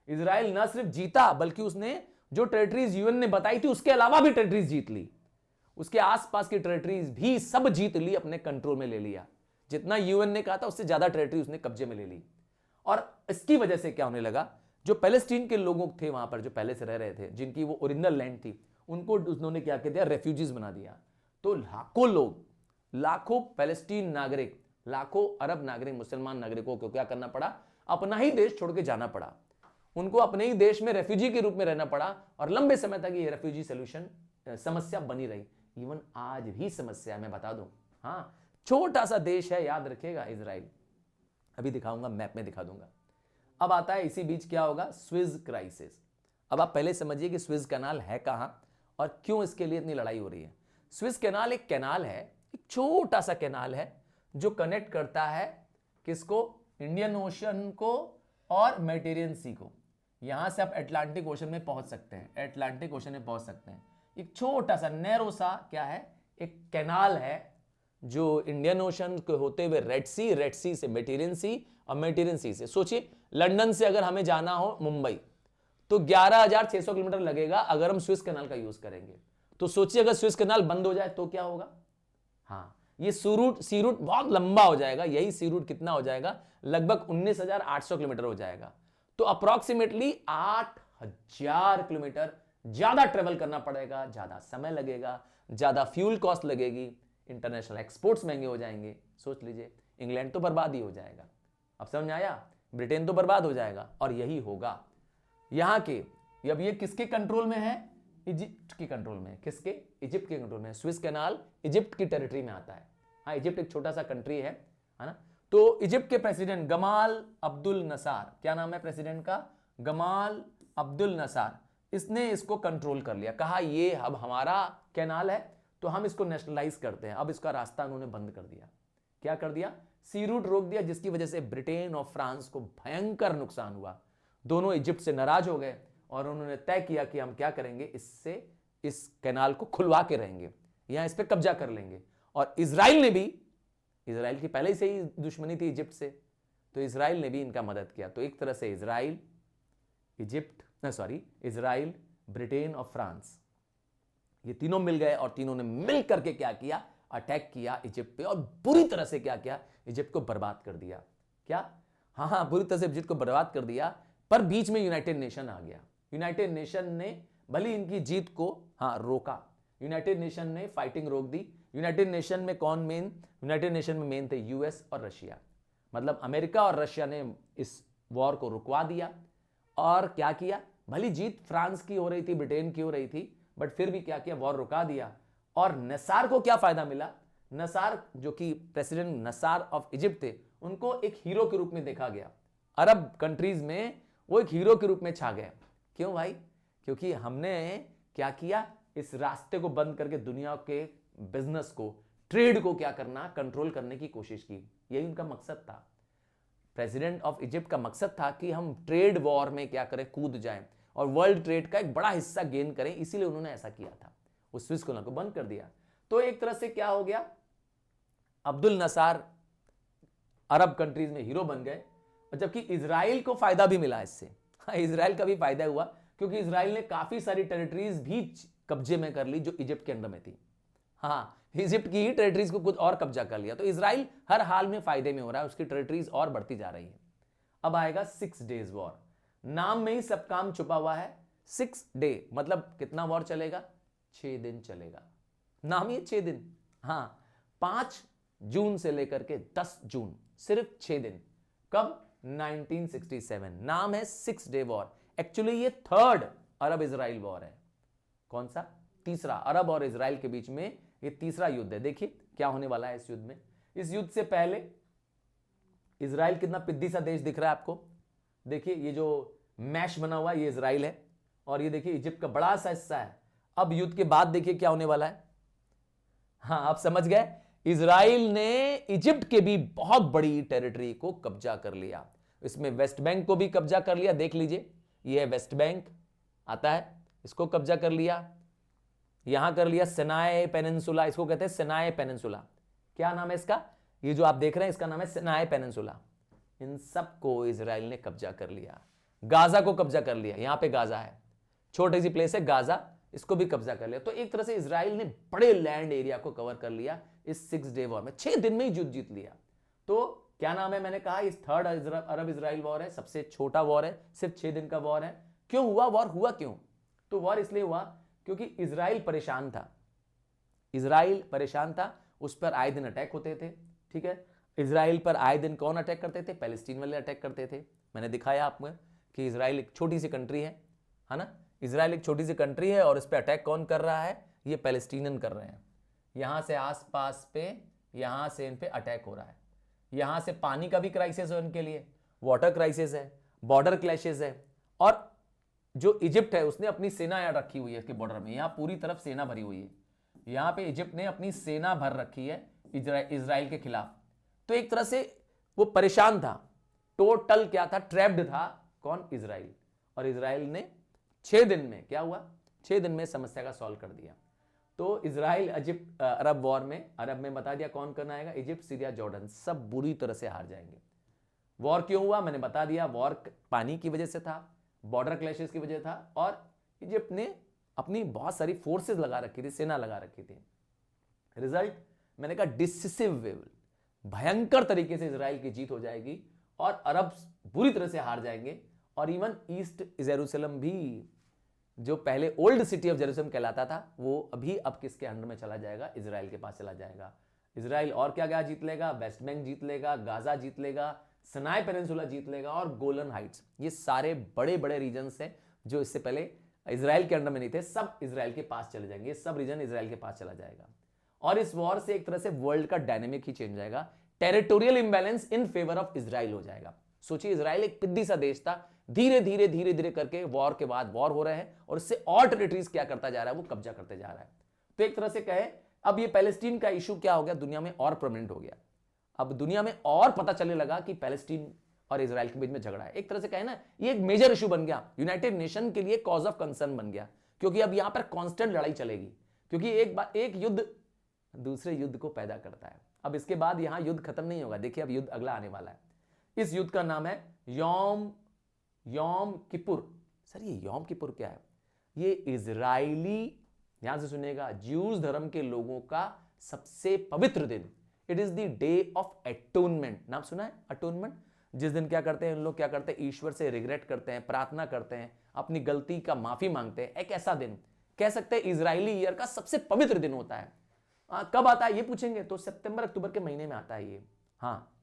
इजराइल न सिर्फ जीता बल्कि उसने जो टेरिटरीज यूएन ने बताई थी उसके अलावा भी टेरिटरीज जीत ली, उसके आसपास की टेरिटरीज भी सब जीत ली, अपने कंट्रोल में ले लिया। जितना यूएन ने कहा था उससे ज्यादा टेरिटरी उसने कब्जे में ले ली। और इसकी वजह से क्या होने लगा, जो पैलेस्टीन के लोगों थे वहां पर, जो पहले से रह रहे थे, जिनकी वो ओरिजिनल लैंड थी, उनको उन्होंने क्या कर दिया, रेफ्यूजीज बना दिया। तो लाखों लोग, लाखों पैलेस्टीन नागरिक, लाखों अरब नागरिक, मुसलमान नागरिकों को क्या करना पड़ा, अपना ही देश छोड़ के जाना पड़ा। उनको अपने ही देश में रेफ्यूजी के रूप में रहना पड़ा और लंबे समय तक ये रेफ्यूजी सोल्यूशन समस्या बनी रही। इवन आज भी समस्या, मैं बता दूं। हाँ, छोटा सा देश है, याद रखिएगा, इजराइल। अभी दिखाऊंगा, मैप में दिखा दूंगा। अब आता है इसी बीच क्या होगा, स्विज क्राइसिस। अब आप पहले समझिए कि स्विज कैनाल है कहां और क्यों इसके लिए इतनी लड़ाई हो रही है। स्विज कैनाल एक कैनाल है, एक छोटा सा कैनाल है जो कनेक्ट करता है किसको, इंडियन ओशन को और मेडिटेरियन सी को। यहां से आप अटलांटिक ओशन में पहुंच सकते हैं, अटलांटिक ओशन में पहुंच सकते हैं। एक छोटा सा नैरो सा क्या है, एक कैनाल है जो इंडियन ओशन के होते हुए रेड सी से मेडिटेरियन सी और मेडिटेरियन सी से, सोचिए लंदन से अगर हमें जाना हो मुंबई तो 11,600 किलोमीटर लगेगा अगर हम स्विस कैनाल का यूज करेंगे। तो सोचिए अगर स्विस कैनाल बंद हो जाए तो क्या होगा। हाँ, ये सी रूट बहुत लंबा हो जाएगा। यही सी रूट कितना हो जाएगा, लगभग 19,800 किलोमीटर हो जाएगा। तो अप्रोक्सीमेटली 8,000 किलोमीटर ज्यादा ट्रेवल करना पड़ेगा, ज्यादा समय लगेगा, ज्यादा फ्यूल कॉस्ट लगेगी, इंटरनेशनल एक्सपोर्ट्स महंगे हो जाएंगे। सोच लीजिए, इंग्लैंड तो बर्बाद ही हो जाएगा। अब समझ में आया, ब्रिटेन तो बर्बाद हो जाएगा। और यही होगा यहां के, अब ये किसके कंट्रोल में है, इजिप्ट के कंट्रोल में। किसके, इजिप्ट के कंट्रोल में। स्विस कैनाल इजिप्ट की टेरिटरी में आता है। हाँ, इजिप्ट एक छोटा सा कंट्री है ना। तो इजिप्ट के प्रेसिडेंट गमाल अब्दुल नसार, क्या नाम है प्रेसिडेंट का, गमाल अब्दुल नसार, इसने इसको कंट्रोल कर लिया। कहा ये अब हमारा कैनाल है तो हम इसको नेशनलाइज करते हैं। अब इसका रास्ता उन्होंने बंद कर दिया। क्या कर दिया, सी रूट रोक दिया, जिसकी वजह से ब्रिटेन और फ्रांस को भयंकर नुकसान हुआ। दोनों इजिप्ट से नाराज हो गए और उन्होंने तय किया कि हम क्या करेंगे, इससे इस कैनाल को खुलवा के रहेंगे, यहां इस पे कब्जा कर लेंगे। और इजराइल ने भी, इजराइल की पहले से ही दुश्मनी थी इजिप्ट से, तो इजराइल ने भी इनका मदद किया। तो एक तरह से इजराइल, इजराइल, ब्रिटेन और फ्रांस, ये तीनों मिल गए और तीनों ने मिल करके क्या किया, अटैक किया इजिप्ट पे और बुरी तरह से क्या किया, इजिप्ट को बर्बाद कर दिया। क्या, हाँ, बुरी तरह से इजिप्ट को बर्बाद कर दिया। पर बीच में यूनाइटेड नेशन आ गया। यूनाइटेड नेशन ने भले इनकी जीत को रोका, यूनाइटेड नेशन ने फाइटिंग रोक दी। यूनाइटेड नेशन में कौन मेन, यूनाइटेड नेशन में मेन थे यूएस और रशिया। मतलब अमेरिका और रशिया ने इस वॉर को रुकवा दिया। और क्या किया, भली जीत फ्रांस की हो रही थी, ब्रिटेन की हो रही थी, बट फिर भी क्या किया, वॉर रुका दिया। और नसार को क्या फायदा मिला, नसार जो कि प्रेसिडेंट नसार ऑफ इजिप्ट थे, उनको एक हीरो के रूप में देखा गया। अरब कंट्रीज में वो एक हीरो के रूप में छा गया। क्यों भाई, क्योंकि हमने क्या किया, इस रास्ते को बंद करके दुनिया के बिजनेस को, ट्रेड को क्या करना, कंट्रोल करने की कोशिश की। यही उनका मकसद था। प्रेसिडेंट ऑफ इजिप्ट का मकसद था कि हम ट्रेड वॉर में क्या करें, कूद जाएं और वर्ल्ड ट्रेड का एक बड़ा हिस्सा गेन करें। इसीलिए उन्होंने ऐसा किया था, उस स्विस कैनाल को बंद कर दिया। तो एक तरह से क्या हो गया, अब्दुल नसार अरब कंट्रीज में हीरो बन गए, और जबकि इजराइल को फायदा भी मिला इससे। हाँ, इजराइल का भी फायदा हुआ, क्योंकि इजराइल ने काफी सारी टेरिटरीज भी कब्जे में कर ली जो इजिप्ट के अंडर में थी। हाँ, इजिप्ट की ही टेरिटरीज को कुछ और कब्जा कर लिया। तो इजराइल हर हाल में फायदे में हो रहा है, उसकी टेरिटरीज और बढ़ती जा रही है। अब आएगा 6 डेज वॉर। नाम में ही सब काम छुपा हुआ है। 6 डे मतलब कितना वॉर चलेगा, 6 दिन चलेगा। नाम ही 6 दिन। हाँ, 5 जून से लेकर के 10 जून, सिर्फ 6 दिन। कब, 1967। नाम है 6 डे वॉर। एक्चुअली ये 3rd अरब इजराइल वॉर है। कौन सा, तीसरा। अरब और इजराइल के बीच में ये तीसरा युद्ध है। देखिए क्या होने वाला है इस युद्ध में। इस युद्ध से पहले इजराइल कितना पिद्दी सा देश दिख रहा है आपको। देखिए ये जो मैश बना हुआ है ये इजराइल है, और ये देखिए इजिप्ट का बड़ा सा हिस्सा है। अब युद्ध के बाद देखिए क्या होने वाला है। हाँ, आप समझ गए, इजराइल ने इजिप्ट के भी बहुत बड़ी टेरिटरी को कब्जा कर लिया। इसमें वेस्ट बैंक को भी कब्जा कर लिया। देख लीजिए, ये वेस्ट बैंक आता है, इसको कब्जा कर लिया। यहां कर लिया सिनाई पेनिनसुला, इसको कहते हैं सिनाई पेनिनसुला। क्या नाम है इसका, ये जो आप देख रहे हैं इसका नाम है सिनाई पेनिनसुला। इन सबको इजराइल ने कब्जा कर लिया। गाजा को कब्जा कर लिया, यहां पे गाजा है। छोटी सी प्लेस है गाजा, इसको भी कब्जा कर लिया। तो एक तरह से इजराइल ने बड़े लैंड एरिया को कवर कर लिया इस 6 डे वॉर में, 6 दिन में ही युद्ध जीत लिया। तो क्या नाम है, मैंने कहा इस थर्ड अरब इजराइल वॉर है, सबसे छोटा वॉर है, सिर्फ 6 दिन का वॉर है। क्यों हुआ वॉर, हुआ क्यों? तो वॉर इसलिए हुआ क्योंकि इजराइल परेशान था, इजराइल परेशान था, उस पर आए दिन अटैक होते थे। ठीक है, इजराइल पर आए दिन कौन अटैक करते थे? पैलेस्टीन वाले अटैक करते थे। मैंने दिखाया आपको कि इजराइल एक छोटी सी कंट्री है ना, इजराइल एक छोटी सी कंट्री है और इस पर अटैक कौन कर रहा है? ये पैलेस्टीनियन कर रहे हैं। यहां से आसपास पे, यहां से इन पे अटैक हो रहा है। यहां से पानी का भी क्राइसिस है उनके लिए, वाटर क्राइसिस है, बॉर्डर क्लैशेस है। और जो इजिप्ट है उसने अपनी सेना यहाँ रखी हुई है इसके बॉर्डर में, यहां पूरी तरफ सेना भरी हुई है। यहां पे इजिप्ट ने अपनी सेना भर रखी है इजराइल के खिलाफ। तो एक तरह से वो परेशान था, टोटल क्या था, ट्रैप्ड था। कौन? इजराइल। और इजराइल ने 6 दिन में क्या हुआ, 6 दिन में समस्या का सॉल्व कर दिया। तो इजराइल इजिप्ट अरब वॉर में, अरब में बता दिया कौन करना आएगा, इजिप्ट, सीरिया, जॉर्डन, सब बुरी तरह से हार जाएंगे। वॉर क्यों हुआ मैंने बता दिया, वॉर पानी की वजह से था, बॉर्डर क्लैशेस की वजह था, और इजिप्ट ने अपनी बहुत सारी फोर्सेस लगा रखी थी, सेना लगा रखी थी। रिजल्ट मैंने कहा डिसिसिव वेव, भयंकर तरीके से इजराइल की जीत हो जाएगी और अरब बुरी तरह से हार जाएंगे। और इवन ईस्ट जेरूशलम भी, जो पहले ओल्ड सिटी ऑफ जेरूशलम कहलाता था, वो अभी अब किसके अंडर में चला जाएगा? इजराइल के पास चला जाएगा। इजराइल और क्या क्या जीत लेगा? वेस्ट बैंक जीत लेगा, गाजा जीत लेगा, सिनाई पेनिनसुला जीत लेगा और गोलन हाइट्स। ये सारे बड़े बड़े रीजन्स हैं जो इससे पहले इजराइल के अंडर में नहीं थे, सब इजराइल के पास चले जाएंगे। सब रीजन इजराइल के पास चला जाएगा। और इस वॉर से एक तरह से वर्ल्ड का डायनेमिक ही चेंज जाएगा, territorial imbalance in favour of Israel हो जाएगा। सोचिए इजराइल एक पिद्दी सा देश था, धीरे धीरे धीरे धीरे करके वॉर के बाद वॉर हो रहे हैं और इससे और टेरिटरीज क्या करता जा रहा है, वो कब्जा करते जा रहा है। तो एक तरह से कहे अब ये पैलेस्टीन का इशू क्या हो गया, दुनिया में और परमानेंट हो गया। अब दुनिया में और पता चलने लगा कि पैलेस्टीन और इजराइल के बीच में झगड़ा है। एक तरह से कहे ना, ये एक मेजर इशू बन गया, यूनाइटेड नेशन के लिए कॉज ऑफ कंसर्न बन गया, क्योंकि अब यहां पर कांस्टेंट लड़ाई चलेगी। क्योंकि एक युद्ध दूसरे युद्ध को पैदा करता है। अब इसके बाद यहां युद्ध खत्म नहीं होगा, देखिए अब युद्ध अगला आने वाला है। इस युद्ध का नाम है यौम किपुर। सर ये यौम किपुर क्या है? ये इजरायली, यहां से सुनिएगा, ज्यूज धर्म के लोगों का सबसे पवित्र दिन। It is the day of atonement. नाम सुना है अटोनमेंट? जिस दिन क्या करते हैं लोग, क्या करते हैं, ईश्वर से रिग्रेट करते हैं, प्रार्थना करते हैं, अपनी गलती का माफी मांगते हैं। एक ऐसा दिन कह सकते हैं इजरायली ईयर का सबसे पवित्र दिन होता है। कब आता है ये पूछेंगे तो सितंबर अक्टूबर के महीने में आता है ये। हाँ,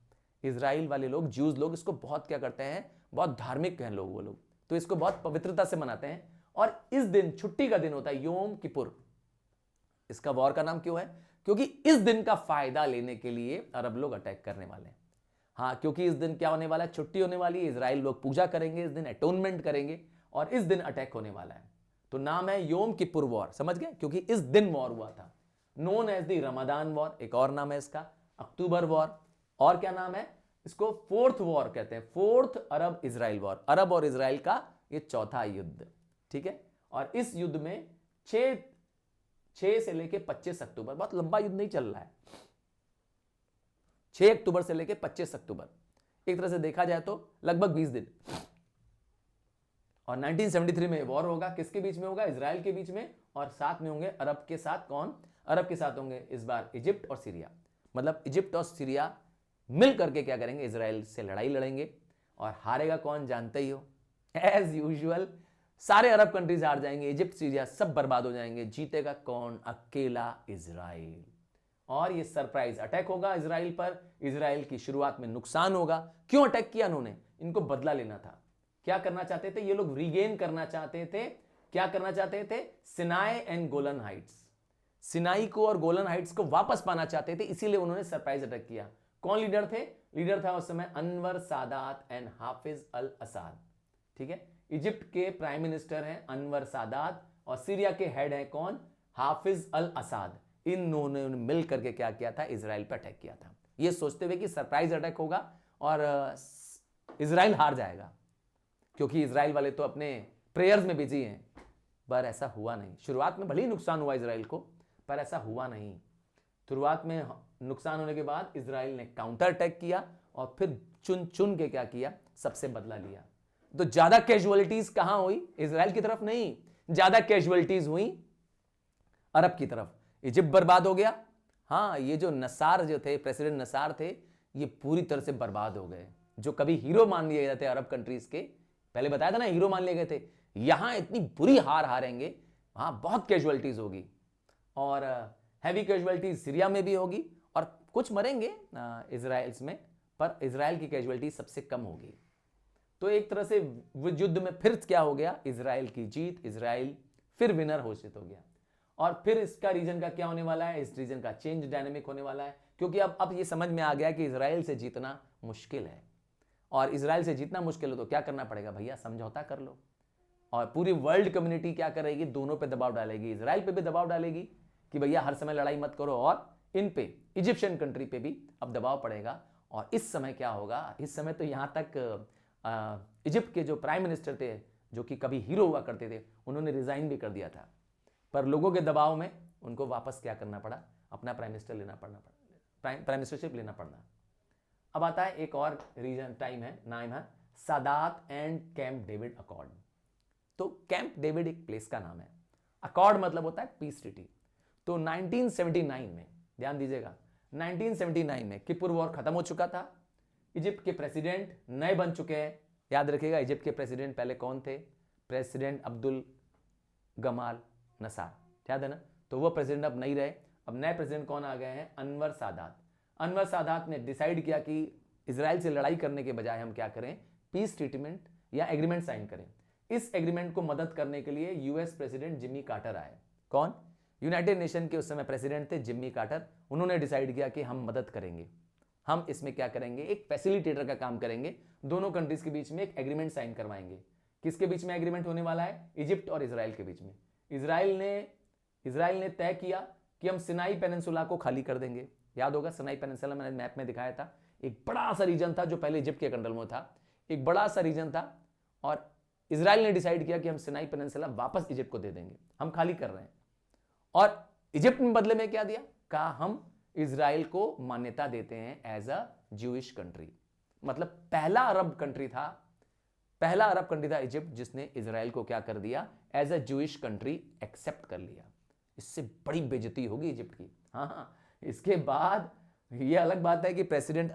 इजराइल वाले लोग, ज्यूज लोग इसको बहुत क्या करते हैं, बहुत धार्मिक हैं लोग वो लोग, तो इसको बहुत पवित्रता से मनाते हैं। और इस दिन छुट्टी का दिन होता है, योम किपुर। इसका वॉर का नाम क्यों है? क्योंकि इस दिन का फायदा लेने के लिए अरब लोग अटैक करने वाले हैं। हाँ, क्योंकि इस दिन क्या होने वाला है, छुट्टी होने वाली है, इजराइल लोग पूजा करेंगे, इस दिन एटोनमेंट करेंगे और इस दिन अटैक होने वाला है। तो नाम है योम किपुर वॉर, समझ गए? क्योंकि इस दिन वॉर हुआ था। Known as the Ramadan war, एक और नाम है इसका, अक्टूबर वॉर, और क्या नाम है इसको, फोर्थ वॉर कहते हैं, फोर्थ अरब इजराइल वॉर। अरब और इजराइल का ये चौथा युद्ध। ठीक है, और इस युद्ध में 6 से लेके 25 अक्टूबर, बहुत लंबा युद्ध नहीं चल रहा है, 6 अक्टूबर से लेके 25 अक्टूबर, एक तरह से देखा जाए तो लगभग 20 दिन। और 1973 में वॉर होगा, किसके बीच में होगा? इजराइल के बीच में, और साथ में होंगे अरब के साथ। कौन? अरब के साथ होंगे इस बार इजिप्ट और सीरिया। मतलब इजिप्ट और सीरिया मिल करके क्या करेंगे, इजराइल से लड़ाई लड़ेंगे। और हारेगा कौन, जानते ही हो, एज यूजुअल सारे अरब कंट्रीज हार जाएंगे, इजिप्ट सीरिया सब बर्बाद हो जाएंगे। जीतेगा कौन? अकेला इजराइल। और ये सरप्राइज अटैक होगा इजराइल पर। इजराइल की शुरुआत में नुकसान होगा। क्यों अटैक किया उन्होंने? इनको बदला लेना था। क्या करना चाहते थे ये लोग? रीगेन करना चाहते थे। क्या करना चाहते थे? Sinai and Golan Heights, Sinai को और गोलन हाइट्स को वापस पाना चाहते थे, इसीलिए उन्होंने सरप्राइज अटैक किया। कौन लीडर थे? लीडर था उस समय Anwar Sadat and Hafez al Assad. ठीक है, इजिप्ट के प्राइम मिनिस्टर हैं अनवर सादात और सीरिया के हेड हैं कौन? हाफिज अल असाद। इन दोनों ने मिल करके क्या किया था? इजराइल पर अटैक किया था, ये सोचते हुए कि सरप्राइज अटैक होगा और इजराइल हार जाएगा, क्योंकि इजराइल वाले तो अपने प्रेयर्स में बिजी हैं। पर ऐसा हुआ नहीं। शुरुआत में भले ही नुकसान हुआ इजराइल को, पर ऐसा हुआ नहीं। शुरुआत में नुकसान होने के बाद इजराइल ने काउंटर अटैक किया और फिर चुन चुन के क्या किया? सबसे बदला लिया। तो ज्यादा कैजुअलिटीज कहां हुई? इजराइल की तरफ नहीं, ज्यादा कैजुअलिटीज हुई अरब की तरफ, इजिप्ट बर्बाद हो गया। हाँ, ये जो नसार जो थे, प्रेसिडेंट नसार थे, ये पूरी तरह से बर्बाद हो गए। जो कभी हीरो मान लिए गए थे अरब कंट्रीज के, पहले बताया था ना हीरो मान लिए गए थे, यहां इतनी बुरी हार हारेंगे, वहां बहुत कैजुअलिटीज होगी, और हैवी कैजुअलिटीज सीरिया में भी होगी, और कुछ मरेंगे इजराइल में, पर इजराइल की कैजुअलिटी सबसे कम होगी। तो एक तरह से युद्ध में फिर क्या हो गया, इजराइल की जीत, इजराइल फिर विनर घोषित हो गया। और फिर इसका रीजन का क्या होने वाला है, इस रीजन का चेंज डायनेमिक होने वाला है, क्योंकि अब ये समझ में आ गया कि इजराइल से जीतना मुश्किल है, और इजराइल से जीतना मुश्किल है तो क्या करना पड़ेगा भैया, समझौता कर लो। और पूरी वर्ल्ड कम्युनिटी क्या करेगी, दोनों पे दबाव डालेगी, इजराइल पे भी दबाव डालेगी कि भैया हर समय लड़ाई मत करो, और इन पे इजिप्शियन कंट्री पे भी अब दबाव पड़ेगा। और इस समय क्या होगा, इस समय तो यहां तक इजिप्ट के जो प्राइम मिनिस्टर थे, जो कि कभी हीरो हुआ करते थे, उन्होंने रिजाइन भी कर दिया था, पर लोगों के दबाव में उनको वापस क्या करना पड़ा, अपना प्राइम मिनिस्टरशिप लेना पड़ना। अब आता है एक और रीजन नाम है Sadat and camp David accord. तो कैंप डेविड एक प्लेस का नाम है, अकॉर्ड मतलब होता है पीस ट्रीटी। तो 1979 में, ध्यान दीजिएगा, 1979 में किपुर वॉर खत्म हो चुका था, इजिप्ट के प्रेसिडेंट नए बन चुके हैं। याद रखिएगा इजिप्ट के प्रेसिडेंट पहले कौन थे, प्रेसिडेंट अब्दुल गमाल नसार, याद है ना। तो वो प्रेसिडेंट अब नहीं रहे, अब नए प्रेसिडेंट कौन आ गए हैं, अनवर सादात। अनवर सादात ने डिसाइड किया कि इजराइल से लड़ाई करने के बजाय हम क्या करें, पीस ट्रीटमेंट या एग्रीमेंट साइन करें। इस एग्रीमेंट को मदद करने के लिए यूएस प्रेसिडेंट जिम्मी कार्टर आए। कौन, यूनाइटेड नेशन के उस समय प्रेसिडेंट थे जिम्मी कार्टर। उन्होंने डिसाइड किया कि हम मदद करेंगे, हम इसमें क्या करेंगे, एक फैसिलिटेटर का काम करेंगे, दोनों कंट्रीज के बीच में एक एग्रीमेंट साइन करवाएंगे। किसके बीच में एग्रीमेंट होने वाला है, इजिप्ट और इजराइल के बीच में। इजराइल ने तय किया कि हम सिनाई पेनिनसुला को खाली कर देंगे। याद होगा सिनाई पेनिनसुला मैंने मैप में दिखाया था, एक बड़ा सा रीजन था जो पहले इजिप्ट के कंट्रोल में था, एक बड़ा सा रीजन था, और इजराइल ने डिसाइड किया कि हम सिनाई पेनिनसुला वापस इजिप्ट को दे देंगे, हम खाली कर रहे हैं। और इजिप्ट में बदले में क्या दिया, कहा हम इजराइल को मान्यता देते हैं एज अ ज्यूइश कंट्री। मतलब पहला अरब कंट्री था इजिप्ट जिसने इजराइल को क्या कर दिया, as a Jewish country accept कर लिया। इससे बड़ी बेइज्जती होगी इजिप्ट की। हाँ, इसके बाद यह अलग बात है कि प्रेसिडेंट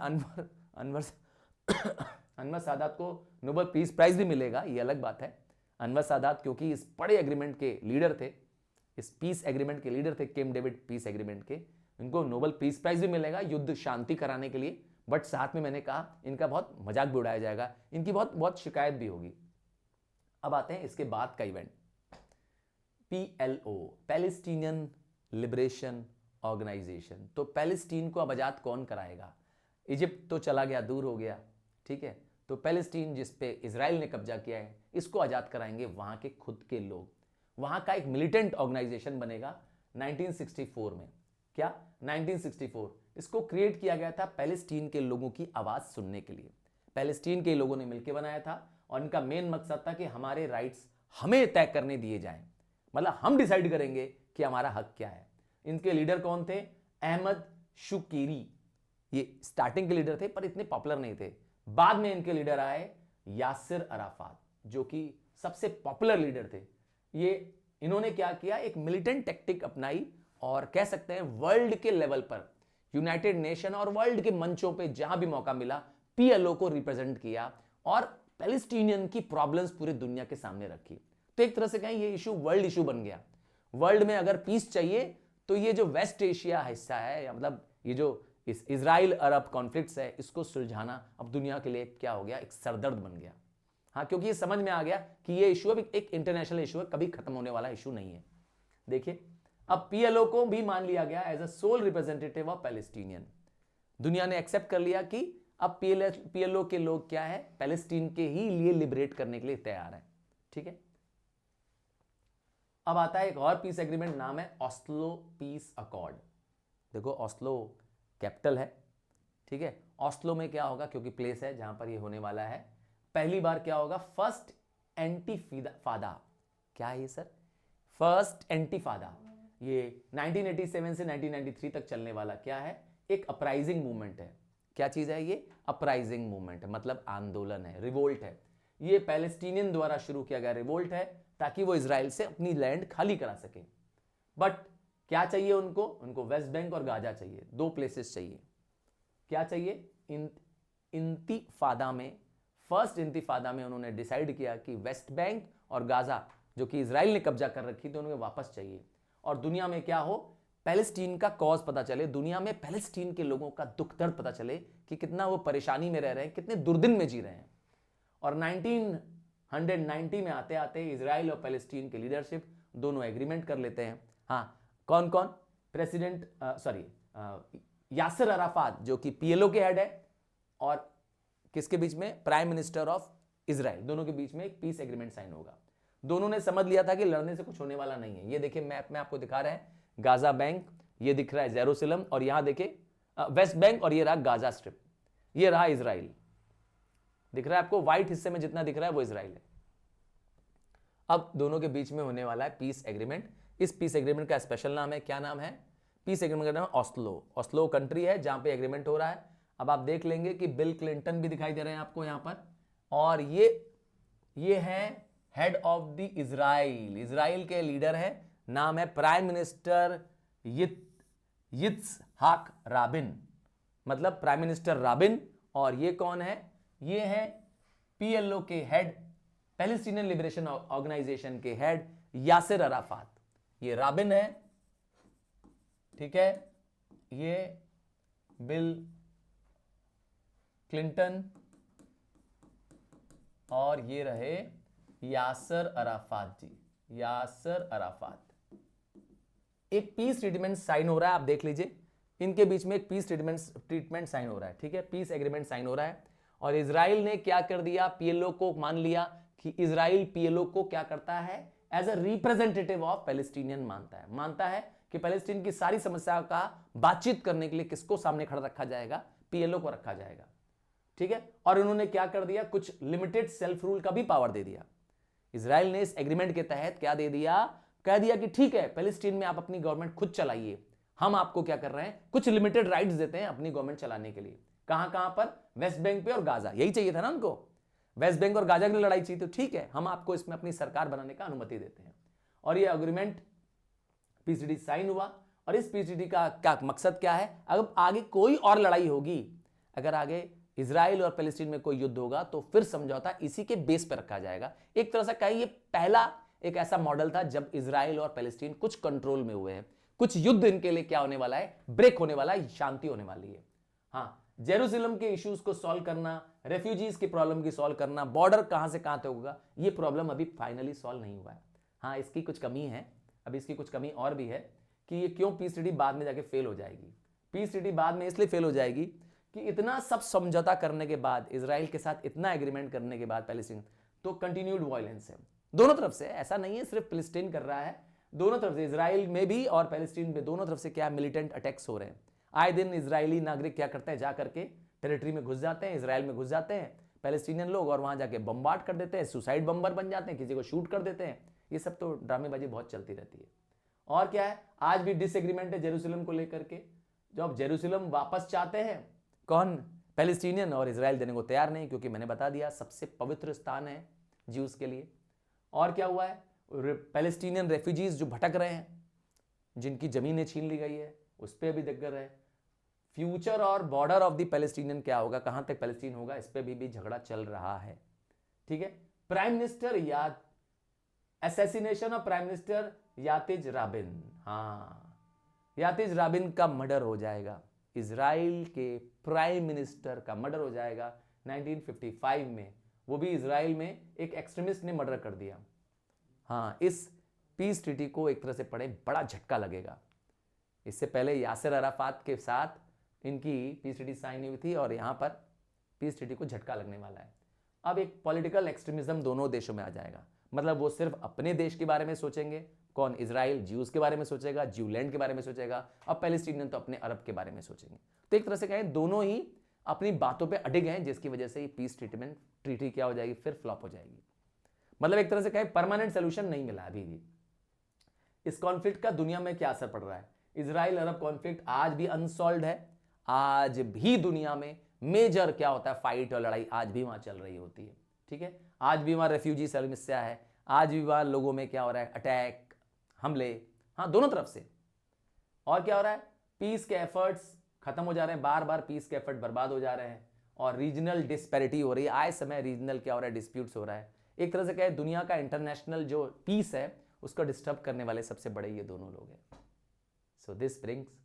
अनवर सादात को नोबेल पीस प्राइज भी मिलेगा, यह अलग बात है। अनवर सादात क्योंकि इस बड़े एग्रीमेंट के लीडर थे, इस पीस एग्रीमेंट के लीडर थे, कैंप डेविड पीस एग्रीमेंट के, इनको नोबेल पीस प्राइज भी मिलेगा युद्ध शांति कराने के लिए। बट साथ में मैंने कहा इनका बहुत मजाक भी उड़ाया जाएगा, इनकी बहुत शिकायत भी होगी। अब आते हैं इसके बाद का event, PLO, Palestinian Liberation Organization. तो पैलेस्टीन को अब आजाद कौन कराएगा, इजिप्ट तो चला गया, दूर हो गया, ठीक है। तो पैलेस्टीन जिस पे इजराइल ने कब्जा किया है, इसको आजाद कराएंगे वहां के खुद के लोग। वहां का एक मिलिटेंट ऑर्गेनाइजेशन बनेगा 1964 में। क्या, 1964 इसको क्रिएट किया गया था पैलेस्टीन के लोगों की आवाज सुनने के लिए। पैलेस्टीन के लोगों ने मिलकर बनाया था, और इनका मेन मकसद था कि हमारे राइट्स हमें तय करने दिए जाएं, मतलब हम डिसाइड करेंगे कि हमारा हक क्या है। इनके लीडर कौन थे, अहमद शुकीरी, ये स्टार्टिंग के लीडर थे पर इतने पॉपुलर नहीं थे। बाद में इनके लीडर आए यासिर अराफात, जो कि सबसे पॉपुलर लीडर थे। ये इन्होंने क्या किया, एक मिलिटेंट टेक्टिक अपनाई, और कह सकते हैं वर्ल्ड के लेवल पर, यूनाइटेड नेशन और वर्ल्ड के मंचों पे जहां भी मौका मिला, PLO को रिप्रेजेंट किया और पैलेस्टीनियन की प्रॉब्लम्स पूरी दुनिया के सामने रखी। तो एक तरह से कहें ये इशू वर्ल्ड इशू बन गया। वर्ल्ड में अगर पीस चाहिए तो ये जो वेस्ट एशिया हिस्सा है, या मतलब ये जो इस इजराइल अरब कॉन्फ्लिक्ट्स है, इसको सुलझाना अब दुनिया के लिए क्या हो गया, एक सरदर्द बन गया। हाँ, क्योंकि ये समझ में आ गया कि ये इशू अब एक इंटरनेशनल इशू है, कभी खत्म होने वाला इशू नहीं है। देखिए, अब PLO को भी मान लिया गया as a sole representative of Palestinian. दुनिया ने एक्सेप्ट कर लिया कि अब PLO के लोग क्या है, पैलेस्टीन के ही लिए लिबरेट करने के लिए तैयार है, ठीक है। अब आता है एक और पीस एग्रीमेंट, नाम है ऑस्लो पीस अकॉर्ड। देखो ऑस्लो कैपिटल है, ठीक है। ऑस्लो में क्या होगा, क्योंकि प्लेस है जहां पर ये होने वाला है, पहली बार क्या होगा, फर्स्ट एंटीफादा। क्या है ये सर, फर्स्ट एंटीफादा। ये 1987 से 1993 तक चलने वाला क्या है, एक अपराइजिंग मूवमेंट है। क्या चीज है ये, अपराइजिंग मूवमेंट है, मतलब आंदोलन है, रिवोल्ट है। ये पैलेस्टीनियन द्वारा शुरू किया गया रिवोल्ट है, ताकि वो इजराइल से अपनी लैंड खाली करा सके। बट क्या चाहिए उनको? उनको वेस्ट बैंक और गाजा चाहिए, दो प्लेसेस चाहिए। क्या चाहिए? इंतिफादा में, फर्स्ट इंतिफादा में उन्होंने डिसाइड किया कि वेस्ट बैंक और गाजा जो कि इजराइल ने कब्जा कर रखी थी उन्हें वापस चाहिए। और दुनिया में क्या हो, पैलेस्टीन का कॉज पता चले, दुनिया में पैलेस्टीन के लोगों का दुख दर्द पता चले कि कितना वो परेशानी में रह रहे हैं, कितने दुर्दिन में जी रहे हैं। और 1990 में आते आते इजराइल और पैलेस्टीन के लीडरशिप दोनों एग्रीमेंट कर लेते हैं। हाँ, कौन कौन? प्रेसिडेंट यासिर अराफात जो कि पीएलओ के हेड है, और किसके बीच में? Prime minister of Israel. दोनों के बीच में एक पीस एग्रीमेंट साइन होगा। दोनों ने समझ लिया था कि लड़ने से कुछ होने वाला नहीं है। ये देखिए मैप में आपको दिखा रहे हैं, गाजा बैंक, ये दिख रहा है जेरूसलम, और यहां देखिए वेस्ट बैंक, और ये रहा गाजा स्ट्रिप, ये रहा इजराइल। दिख रहा है आपको? व्हाइट हिस्से में जितना दिख रहा है वो इजराइल है। अब दोनों के बीच में होने वाला है पीस एग्रीमेंट। इस पीस एग्रीमेंट का स्पेशल नाम है, क्या नाम है? पीस एग्रीमेंट का नाम है ऑस्लो। ऑस्लो कंट्री है जहां पे एग्रीमेंट हो रहा है। अब आप देख लेंगे कि बिल क्लिंटन भी दिखाई दे रहे हैं आपको यहां पर, और ये है head of the Israel. Israel के लीडर है, नाम है प्राइम मिनिस्टर यित्जहाक राबिन, मतलब प्राइम मिनिस्टर राबिन। और ये कौन है? ये है पीएलओ के हेड, पैलेस्टीनियन लिबरेशन ऑर्गेनाइजेशन के हेड यासिर अराफात। ये राबिन है, ठीक है, ये बिल क्लिंटन, और ये रहे यासिर अराफात जी, यासिर अराफात। एक पीस ट्रीटमेंट साइन हो रहा है, आप देख लीजिए, इनके बीच में एक पीस ट्रीटमेंट साइन हो रहा है, ठीक है, पीस एग्रीमेंट साइन हो रहा है। और इजराइल ने क्या कर दिया? पीएलओ को मान लिया कि इजराइल पीएलओ को क्या करता है? As a representative of Palestinian मानता है कि पैलेस्टीन की सारी समस्याओं का बातचीत करने के लिए किसको सामने खड़ा रखा जाएगा? पीएलओ को रखा जाएगा, ठीक है। और उन्होंने क्या कर दिया? कुछ लिमिटेड सेल्फ रूल का भी पावर दे दिया। इजराइल ने इस एग्रीमेंट के तहत क्या दे दिया? कह दिया कि ठीक है, पैलेस्टीन में आप अपनी गवर्नमेंट खुद चलाइए, हम आपको क्या कर रहे हैं? कुछ लिमिटेड राइट्स देते हैं अपनी गवर्नमेंट चलाने के लिए। कहां कहां पर? वेस्ट बैंक पे और गाजा। यही चाहिए था ना उनको, वेस्ट बैंक और गाजा की लड़ाई चाहिए, तो ठीक है, हम आपको इसमें अपनी सरकार बनाने का अनुमति देते हैं। और ये अग्रीमेंट पीसीडी साइन हुआ। और इस पीसीडी का क्या मकसद क्या है? अगर आगे कोई और लड़ाई होगी, अगर आगे इजराइल और पैलेस्टीन में कोई युद्ध होगा, तो फिर समझौता इसी के बेस पर रखा जाएगा। एक तरह से कहें ये पहला एक ऐसा मॉडल था जब इजराइल और पैलेस्टीन कुछ कंट्रोल में हुए हैं, कुछ युद्ध इनके लिए क्या होने वाला है? ब्रेक होने वाला है, शांति होने वाली है। हाँ, जेरूसलम के इश्यूज को सॉल्व करना, रेफ्यूजीज की प्रॉब्लम की सॉल्व करना, बॉर्डर कहां से कहां तक होगा, ये प्रॉब्लम अभी फाइनली सॉल्व नहीं हुआ है। हाँ, इसकी कुछ कमी है, अभी इसकी कुछ कमी और भी है कि ये क्यों पीसीडी बाद में जाके फेल हो जाएगी। पीसीडी बाद में इसलिए फेल हो जाएगी कि इतना सब समझौता करने के बाद, इजराइल के साथ इतना एग्रीमेंट करने के बाद पैलेस्टीन, तो कंटिन्यूड वायलेंस है दोनों तरफ से। ऐसा नहीं है सिर्फ पैलेस्टीन कर रहा है, दोनों तरफ से, इजराइल में भी और पैलेस्टीन में, दोनों तरफ से क्या मिलिटेंट अटैक्स हो रहे हैं। आए दिन इजरायली नागरिक क्या करते हैं? जा करके टेरिटरी में घुस जाते हैं, इजराइल में घुस जाते हैं पैलेस्टीनियन लोग, और वहां जाके बम्बार्ड कर देते हैं, सुसाइड बम्बर बन जाते हैं, किसी को शूट कर देते हैं। ये सब तो ड्रामेबाजी बहुत चलती रहती है। और क्या है, आज भी डिसएग्रीमेंट है जेरूसलम को लेकर के। जो अब जेरूसलम वापस चाहते हैं कौन? पैलेस्टीनियन, और इजराइल देने को तैयार नहीं, क्योंकि मैंने बता दिया सबसे पवित्र स्थान है ज्यूज के लिए। और क्या हुआ है? पैलेस्टीनियन रेफ्यूजीज जो भटक रहे हैं, जिनकी जमीनें छीन ली गई है, उस पर भी दिक्कत है। फ्यूचर और बॉर्डर ऑफ द पैलेस्टीनियन क्या होगा, कहां तक पैलेस्टीन होगा, इस पर भी झगड़ा चल रहा है, ठीक है। Prime minister assassination of prime minister Yitzhak Rabin. हाँ, यातिज राबिन का मर्डर हो जाएगा, इजराइल के प्राइम मिनिस्टर का मर्डर हो जाएगा 1955 में। वो भी इजराइल में एक एक्सट्रीमिस्ट ने मर्डर कर दिया। हाँ, इस पीस ट्रीटी को एक तरह से पढ़े, बड़ा झटका लगेगा। इससे पहले यासिर अराफात के साथ इनकी पीस ट्रीटी साइन हुई थी, और यहां पर पीस ट्रीटी को झटका लगने वाला है। अब एक पॉलिटिकल एक्सट्रीमिज्म दोनों देशों में आ जाएगा, मतलब वो सिर्फ अपने देश के बारे में सोचेंगे, कौन? इजराइल ज्यूज के बारे में सोचेगा, ज्यूलैंड के बारे में सोचेगा, अब पैलेस्टीनियन तो अपने अरब के बारे में सोचेंगे। तो एक तरह से कहें दोनों ही अपनी बातों पे अडिग हैं, जिसकी वजह से ये पीस ट्रीटी क्या हो जाएगी? फिर फ्लॉप हो जाएगी। मतलब एक तरह से कहें परमानेंट सोल्यूशन नहीं मिला अभी भी। इस कॉन्फ्लिक्ट का दुनिया में क्या असर पड़ रहा है? इजराइल अरब कॉन्फ्लिक्ट आज भी अनसॉल्व्ड है, आज भी दुनिया में मेजर क्या होता है? फाइट और लड़ाई आज भी वहां चल रही होती है, ठीक है। आज भी वहां रेफ्यूजी समस्या है, आज विवाह लोगों में क्या हो रहा है, अटैक, हमले, हाँ दोनों तरफ से। और क्या हो रहा है, पीस के एफर्ट्स खत्म हो जा रहे हैं, बार बार पीस के एफर्ट बर्बाद हो जा रहे हैं, और रीजनल डिस्पैरिटी हो रही है, आए समय रीजनल क्या हो रहा है, डिस्प्यूट्स हो रहा है। एक तरह से क्या है, दुनिया का इंटरनेशनल जो पीस है उसको डिस्टर्ब करने वाले सबसे बड़े ये दोनों लोग हैं। So this brings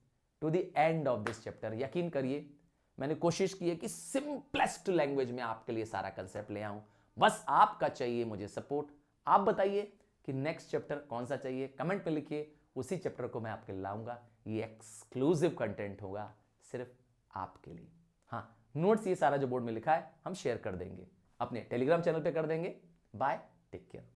to the end of this chapter. यकीन करिए मैंने कोशिश की है कि सिंपलेस्ट लैंग्वेज में आपके लिए सारा कंसेप्ट ले आऊं, बस आपका चाहिए मुझे सपोर्ट। आप बताइए कि नेक्स्ट चैप्टर कौन सा चाहिए, कमेंट में लिखिए, उसी चैप्टर को मैं आपके लिए लाऊंगा। ये एक्सक्लूसिव कंटेंट होगा सिर्फ आपके लिए। हाँ, नोट्स ये सारा जो बोर्ड में लिखा है हम शेयर कर देंगे, अपने टेलीग्राम चैनल पे कर देंगे। Bye, take care.